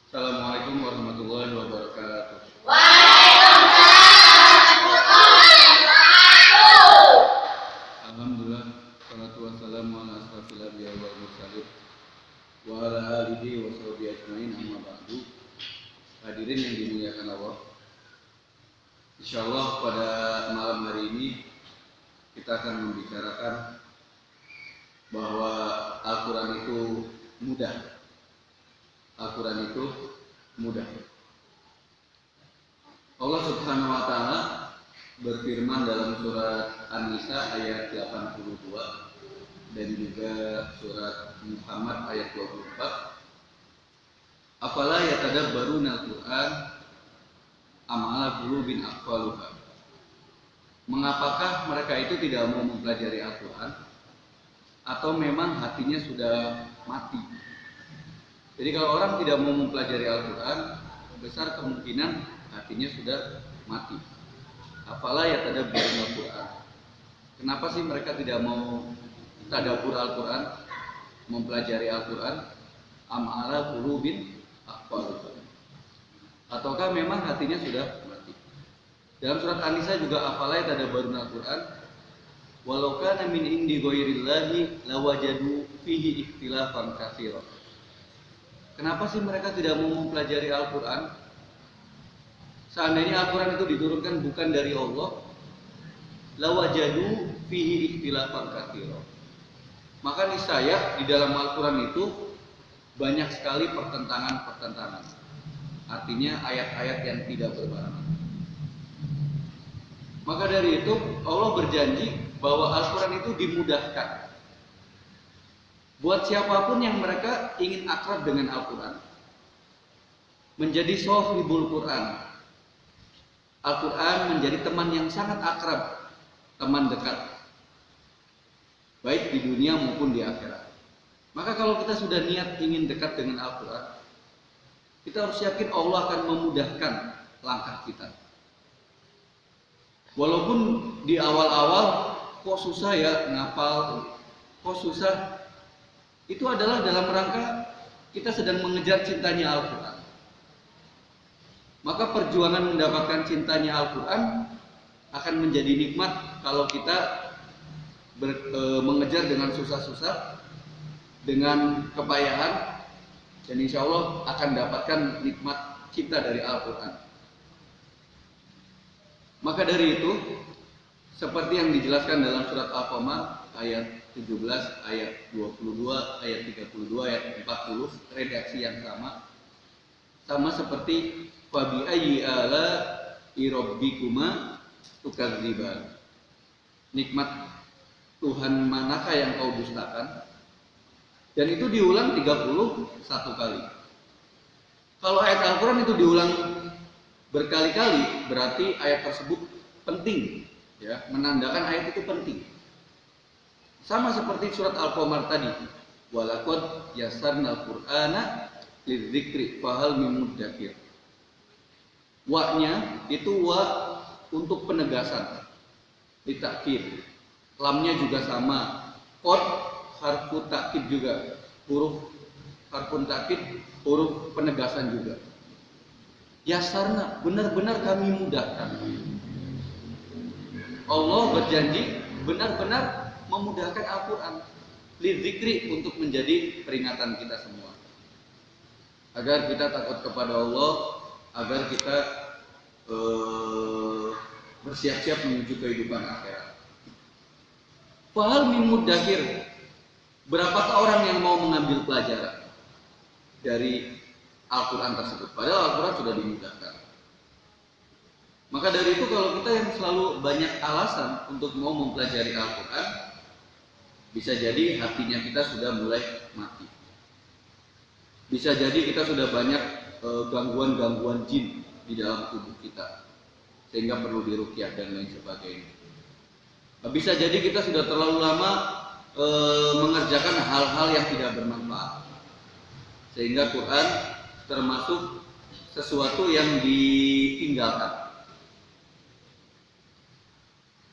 Assalamualaikum warahmatullahi wabarakatuh. Alhamdulillah, salatu wassalamu ala asrofil anbiya wal mursalin wa ala alihi wa sahbihi ajmain, amma ba'du. Hadirin yang dimuliakan Allah, insyaallah pada malam hari ini kita akan membicarakan bahwa Al-Quran itu mudah. Al-Quran itu mudah. Allah Subhanahu wa Ta'ala berfirman dalam surat An-Nisa ayat 82 dan juga surat Muhammad ayat 24. Afala yatadabbaruna al-Qur'an am ala qulubin aqfaluha. Mengapakah mereka itu tidak mau mempelajari Al-Quran atau memang hatinya sudah mati? Jadi kalau orang tidak mau mempelajari Al-Quran, besar kemungkinan hatinya sudah mati. Afala yatadabbaruna al-Quran. Kenapa sih mereka tidak mau tadabbur Al-Quran, mempelajari Al-Quran? Am ala qulubin aqfaluha. Ataukah memang hatinya sudah mati? Dalam surat An-Nisa juga afala yatadabbaruna al-Quran, walau kana min indi ghairillahi lawajadu fihi ikhtilafan katsiran. Kenapa sih mereka tidak mau mempelajari Al-Quran? Seandainya Al-Quran itu diturunkan bukan dari Allah, lawajadu fihi ikhtilafan katsiran. Maka niscaya di dalam Al-Quran itu banyak sekali pertentangan-pertentangan. Artinya ayat-ayat yang tidak berbarengan. Maka dari itu Allah berjanji bahwa Al-Quran itu dimudahkan buat siapapun yang mereka ingin akrab dengan Al-Quran, menjadi sohibul Quran. Al-Quran menjadi teman yang sangat akrab, teman dekat, baik di dunia maupun di akhirat. Maka kalau kita sudah niat ingin dekat dengan Al-Quran, kita harus yakin Allah akan memudahkan langkah kita. Walaupun di awal-awal kok susah ya ngapal, kok susah, itu adalah dalam rangka kita sedang mengejar cintanya Al-Quran. Maka perjuangan mendapatkan cintanya Al-Quran akan menjadi nikmat kalau kita mengejar dengan susah-susah, dengan kepayahan, dan insya Allah akan dapatkan nikmat cinta dari Al-Quran. Maka dari itu, seperti yang dijelaskan dalam surat Al-Qamar ayat 17, ayat 22, ayat 32, ayat 40, redaksi yang sama seperti fabi ayyi ala rabbikuma tukadziban. Nikmat Tuhan manakah yang kau dustakan? Dan itu diulang 31 kali. Kalau ayat Al-Quran itu diulang berkali-kali, berarti ayat tersebut penting, ya, menandakan ayat itu penting. Sama seperti surat Al-Qamar tadi, walaqad yassarnal Qur'ana lidzikri fahal mim mudzakir. Wa-nya itu wa untuk penegasan, ditakkid. Lamnya juga sama. Qad harfu takkid juga, huruf harfun takkid, huruf penegasan juga. Yassarna, benar-benar kami mudahkan. Allah berjanji benar-benar memudahkan Al-Quran lidzikri, untuk menjadi peringatan kita semua, agar kita takut kepada Allah, agar kita bersiap-siap menuju kehidupan akhirat. Fahal min mudzakir, berapakah orang yang mau mengambil pelajaran dari Al-Quran tersebut? Padahal Al-Quran sudah dimudahkan. Maka dari itu kalau kita yang selalu banyak alasan untuk mau mempelajari Al-Quran, bisa jadi hatinya kita sudah mulai mati. Bisa jadi kita sudah banyak gangguan-gangguan jin di dalam tubuh kita, sehingga perlu diruqyah dan lain sebagainya. Bisa jadi kita sudah terlalu lama mengerjakan hal-hal yang tidak bermanfaat, sehingga Quran termasuk sesuatu yang ditinggalkan.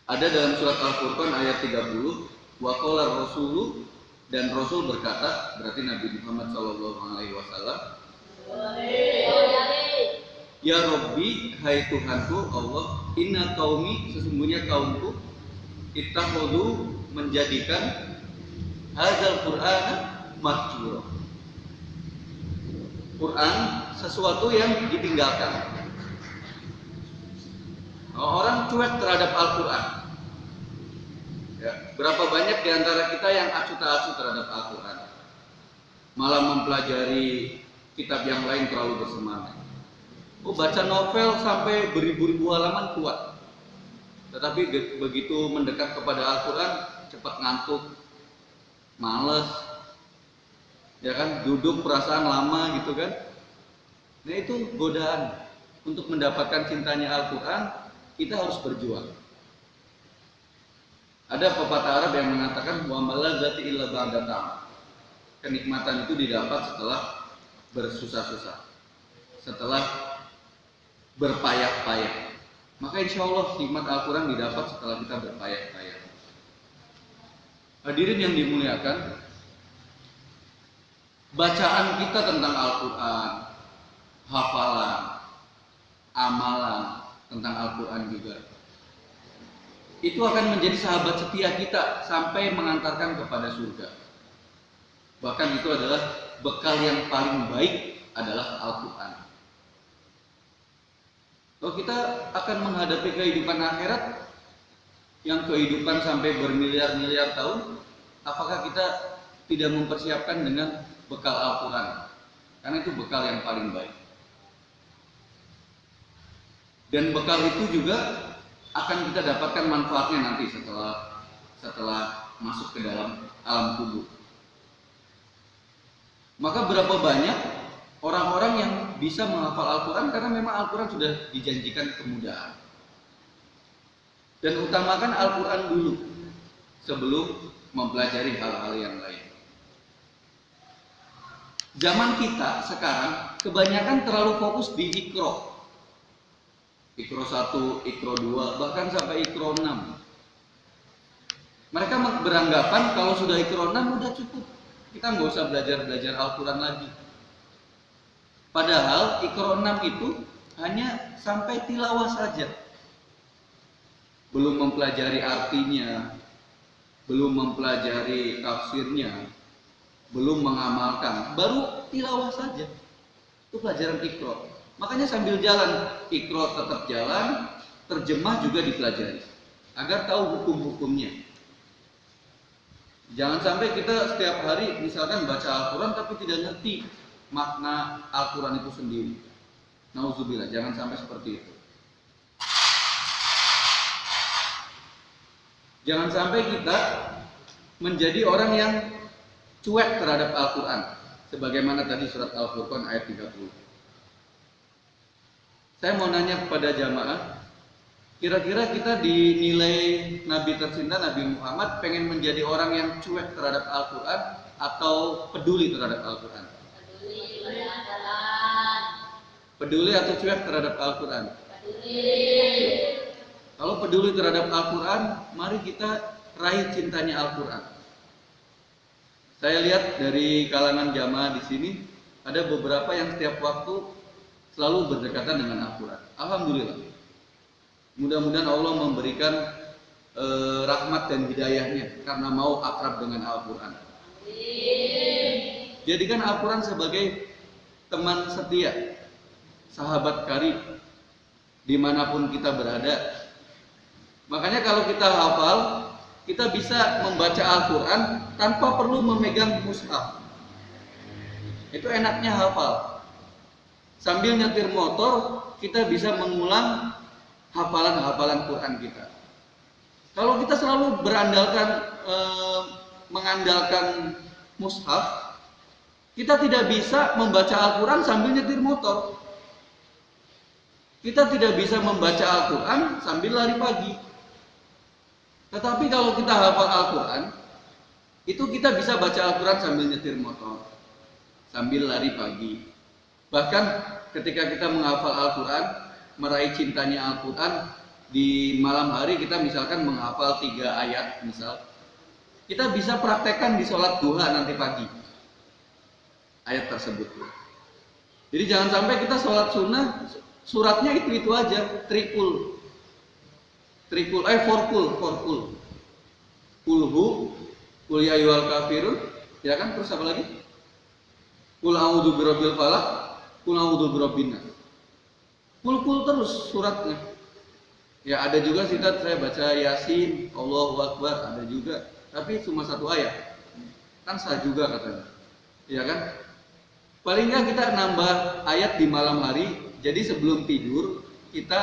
Ada dalam surat Al-Furqan ayat 30, wa qala rasulu, dan Rasul berkata, berarti Nabi Muhammad SAW, Ya Rabbi, hai Tuhanku Allah, inna qaumi, sesungguhnya kaumku, ittakhadhu, menjadikan hadzal Qur'ana mahjura. Quran sesuatu yang ditinggalkan. Orang cuek terhadap Al-Quran. Ya, berapa banyak di antara kita yang acuh tak acuh terhadap Al-Quran, malah mempelajari kitab yang lain terlalu bersemangat. Baca novel sampai beribu-ribu halaman kuat, tetapi begitu mendekat kepada Al-Quran cepat ngantuk, males, ya kan, duduk perasaan lama gitu kan. Nah itu godaan. Untuk mendapatkan cintanya Al-Quran kita harus berjuang. Ada pepatah Arab yang mengatakan wa maladzati illa ba'da ta'am. Kenikmatan itu didapat setelah bersusah-susah, setelah berpayah-payah. Maka insya Allah nikmat Al-Quran didapat setelah kita berpayah-payah. Hadirin yang dimuliakan, bacaan kita tentang Al-Quran, hafalan, amalan tentang Al-Quran juga, itu akan menjadi sahabat setia kita sampai mengantarkan kepada surga. Bahkan itu adalah bekal yang paling baik adalah Al-Quran. Kalau kita akan menghadapi kehidupan akhirat yang kehidupan sampai bermiliar-miliar tahun, apakah kita tidak mempersiapkan dengan bekal Al-Quran? Karena itu bekal yang paling baik. Dan bekal itu juga akan kita dapatkan manfaatnya nanti setelah masuk ke dalam alam kubur. Maka berapa banyak orang-orang yang bisa menghafal Al-Quran karena memang Al-Quran sudah dijanjikan kemudahan. Dan utamakan Al-Quran dulu sebelum mempelajari hal-hal yang lain. Zaman kita sekarang kebanyakan terlalu fokus di Iqra. Iqra 1, Iqra 2, bahkan sampai Iqra 6. Mereka beranggapan kalau sudah Iqra 6 udah cukup, kita nggak usah belajar Al-Quran lagi. Padahal Iqra 6 itu hanya sampai tilawah saja, belum mempelajari artinya, belum mempelajari tafsirnya, belum mengamalkan, baru tilawah saja. Itu pelajaran Iqra. Makanya sambil jalan Iqra tetap jalan, terjemah juga dipelajari agar tahu hukum-hukumnya. Jangan sampai kita setiap hari misalkan baca Al-Quran tapi tidak ngerti makna Al-Quran itu sendiri. Nauzubillah, jangan sampai seperti itu. Jangan sampai kita menjadi orang yang cuek terhadap Al-Quran, sebagaimana tadi surat Al-Furqan ayat 30. Saya mau nanya kepada jamaah, kira-kira kita dinilai Nabi tercinta Nabi Muhammad pengen menjadi orang yang cuek terhadap Al-Quran atau peduli terhadap Al-Quran? Peduli atau cuek terhadap Al-Quran? Kalau peduli terhadap Al-Quran, mari kita raih cintanya Al-Quran. Saya lihat dari kalangan jamaah di sini ada beberapa yang setiap waktu selalu berdekatan dengan Al-Quran. Alhamdulillah. Mudah-mudahan Allah memberikan rahmat dan hidayahnya karena mau akrab dengan Al-Quran. Jadikan Al-Quran sebagai teman setia, sahabat karib dimanapun kita berada. Makanya kalau kita hafal, kita bisa membaca Al-Quran tanpa perlu memegang mushaf. Itu enaknya hafal. Sambil nyetir motor, kita bisa mengulang hafalan-hafalan Quran kita. Kalau kita selalu mengandalkan mushaf, kita tidak bisa membaca Al-Quran sambil nyetir motor. Kita tidak bisa membaca Al-Quran sambil lari pagi. Tetapi kalau kita hafal Al-Quran, itu kita bisa baca Al-Quran sambil nyetir motor, sambil lari pagi. Bahkan ketika kita menghafal Al-Quran, meraih cintanya Al-Quran, di malam hari kita misalkan menghafal 3 ayat misal, kita bisa praktekkan di sholat duha nanti pagi ayat tersebut. Jadi jangan sampai kita sholat sunnah Suratnya itu aja, trikul, forkul. Kulhu, kul ya ayyuhal kafirun, ya kan? Terus apa lagi? Kul a'udzu birabbil falaq, kul a'udzu birabbin nas. Kul terus suratnya. Ya ada juga sitat saya baca Yasin, Allahu Akbar, ada juga. Tapi cuma satu ayat. Kan sah juga katanya. Ya kan? Paling nggak kita nambah ayat di malam hari. Jadi sebelum tidur kita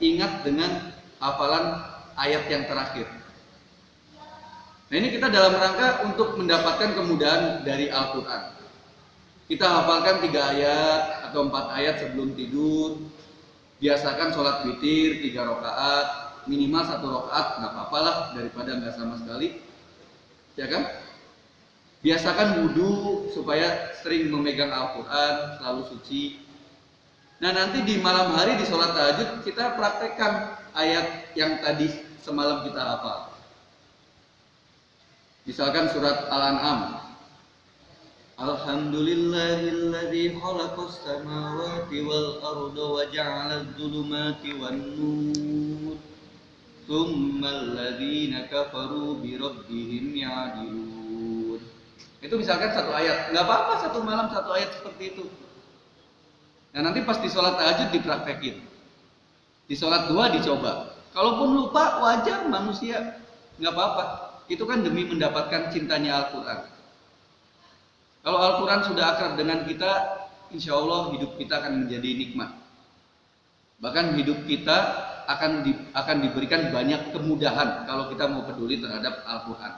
ingat dengan hafalan ayat yang terakhir. Nah ini kita dalam rangka untuk mendapatkan kemudahan dari Al-Quran. Kita hafalkan 3 ayat atau 4 ayat sebelum tidur. Biasakan sholat witir 3 rakaat, minimal 1 rakaat, nggak apa-apa lah daripada nggak sama sekali, ya kan? Biasakan wudhu supaya sering memegang Al-Quran, selalu suci. Nah nanti di malam hari di sholat tahajud kita praktekkan ayat yang tadi semalam kita hafal. Misalkan surat Al-An'am. Alhamdulillahilladzi khalaqas samawati wal arda wa ja'ala adh-dhulumati wan nur. Tsummal ladzina kafaru bi rabbihim ya'dilun. Itu misalkan 1 ayat. Enggak apa-apa 1 malam 1 ayat seperti itu. Nah, nanti pas di sholat tahajud dipraktekin. Di sholat duha dicoba. Kalaupun lupa wajar manusia, enggak apa-apa. Itu kan demi mendapatkan cintanya Al-Qur'an. Kalau Al-Quran sudah akrab dengan kita, insya Allah hidup kita akan menjadi nikmat. Bahkan hidup kita akan diberikan banyak kemudahan kalau kita mau peduli terhadap Al-Quran.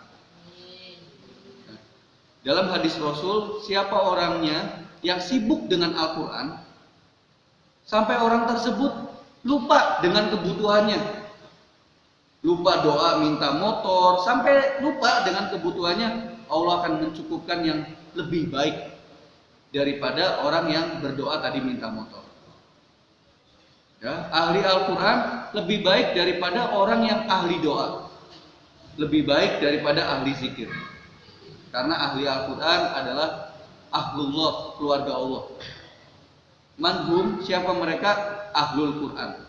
Dalam hadis Rasul, siapa orangnya yang sibuk dengan Al-Quran, sampai orang tersebut lupa dengan kebutuhannya. Lupa doa minta motor, sampai lupa dengan kebutuhannya, Allah akan mencukupkan yang lebih baik daripada orang yang berdoa tadi minta motor. Ya, ahli Al-Quran lebih baik daripada orang yang ahli doa, lebih baik daripada ahli zikir. Karena ahli Al-Quran adalah ahlullah, keluarga Allah. Manhum, siapa mereka? Ahlul Quran.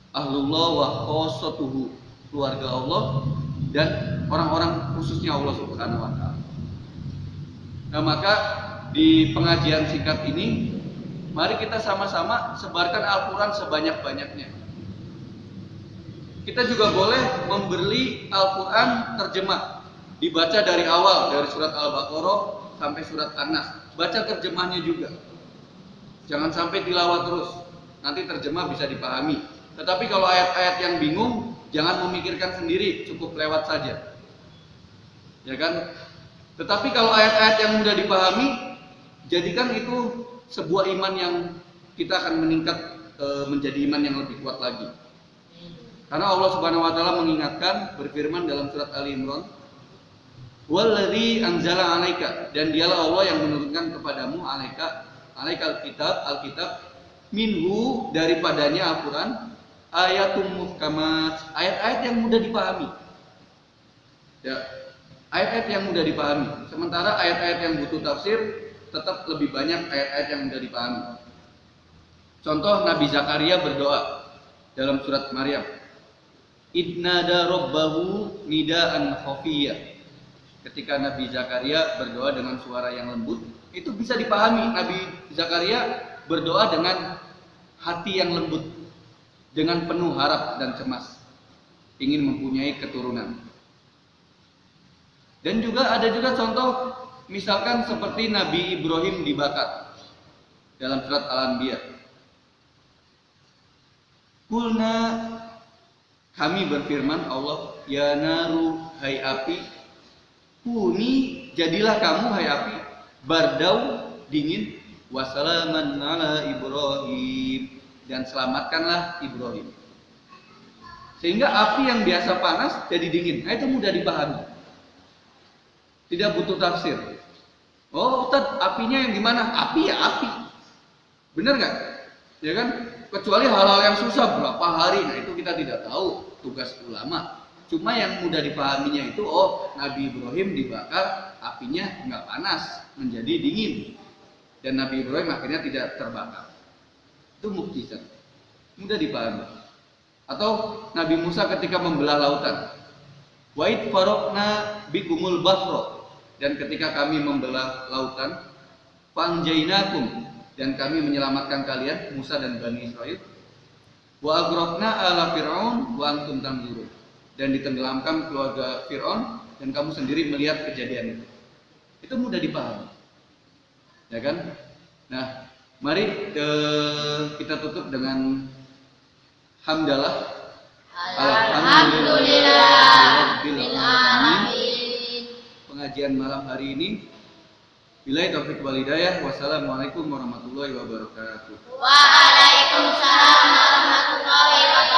Ahlullah wa khosotuhu, keluarga Allah dan orang-orang khususnya Allah Subhanahu wa Ta'ala. Nah maka di pengajian singkat ini, mari kita sama-sama sebarkan Al-Quran sebanyak-banyaknya. Kita juga boleh membeli Al-Quran terjemah, dibaca dari awal, dari surat Al-Baqarah sampai surat An-Nas. Baca terjemahnya juga. Jangan sampai tilawah terus, nanti terjemah bisa dipahami. Tetapi kalau ayat-ayat yang bingung, jangan memikirkan sendiri, cukup lewat saja. Ya kan? Tetapi kalau ayat-ayat yang mudah dipahami, jadikan itu sebuah iman yang kita akan meningkat menjadi iman yang lebih kuat lagi. Karena Allah Subhanahu wa taala mengingatkan, berfirman dalam surat Ali Imran, "Wallazi anzala 'alaika," dan dialah Allah yang menurunkan kepadamu alaikal kitab, minhu, daripadanya Al-Qur'an, ayatum muhkamat, ayat-ayat yang mudah dipahami. Ya, ayat-ayat yang mudah dipahami. Sementara ayat-ayat yang butuh tafsir tetap lebih banyak ayat-ayat yang mudah dipahami. Contoh Nabi Zakaria berdoa dalam surat Maryam. Idnada rabbahu nidaan khafiyya. Ketika Nabi Zakaria berdoa dengan suara yang lembut, itu bisa dipahami. Nabi Zakaria berdoa dengan hati yang lembut, dengan penuh harap dan cemas, ingin mempunyai keturunan. Dan juga ada juga contoh, misalkan seperti Nabi Ibrahim dibakar dalam surat Al-Anbiya. Kulna, kami berfirman Allah, ya naru, hai api, kuni, jadilah kamu hai api, bardau, dingin, wassalaman ala Ibrahim, dan selamatkanlah Ibrahim. Sehingga api yang biasa panas jadi dingin. Nah, itu mudah dipahami. Tidak butuh tafsir. Oh Ustaz, apinya yang gimana? Api ya api. Bener nggak? Ya kan? Kecuali hal-hal yang susah berapa hari, nah itu kita tidak tahu, tugas ulama. Cuma yang mudah dipahaminya itu, oh Nabi Ibrahim dibakar, apinya nggak panas, menjadi dingin, dan Nabi Ibrahim akhirnya tidak terbakar. Itu mukjizat, mudah dipahami. Atau Nabi Musa ketika membelah lautan, wa'id farokna bikumul bahro, dan ketika kami membelah lautan, fanjainakum, dan kami menyelamatkan kalian, Musa dan Bani Israil, wa agrokna ala fir'aun wa antum tanzurun, dan ditenggelamkan keluarga Fir'aun dan kamu sendiri melihat kejadian itu. Itu mudah dipahami, ya kan? Nah, mari kita tutup dengan hamdalah. Alhamdulillahirabbil alamin. Pengajian malam hari ini, billahi taufiq wal hidayah. Wassalamualaikum warahmatullahi wabarakatuh. Waalaikumsalam warahmatullahi wabarakatuh.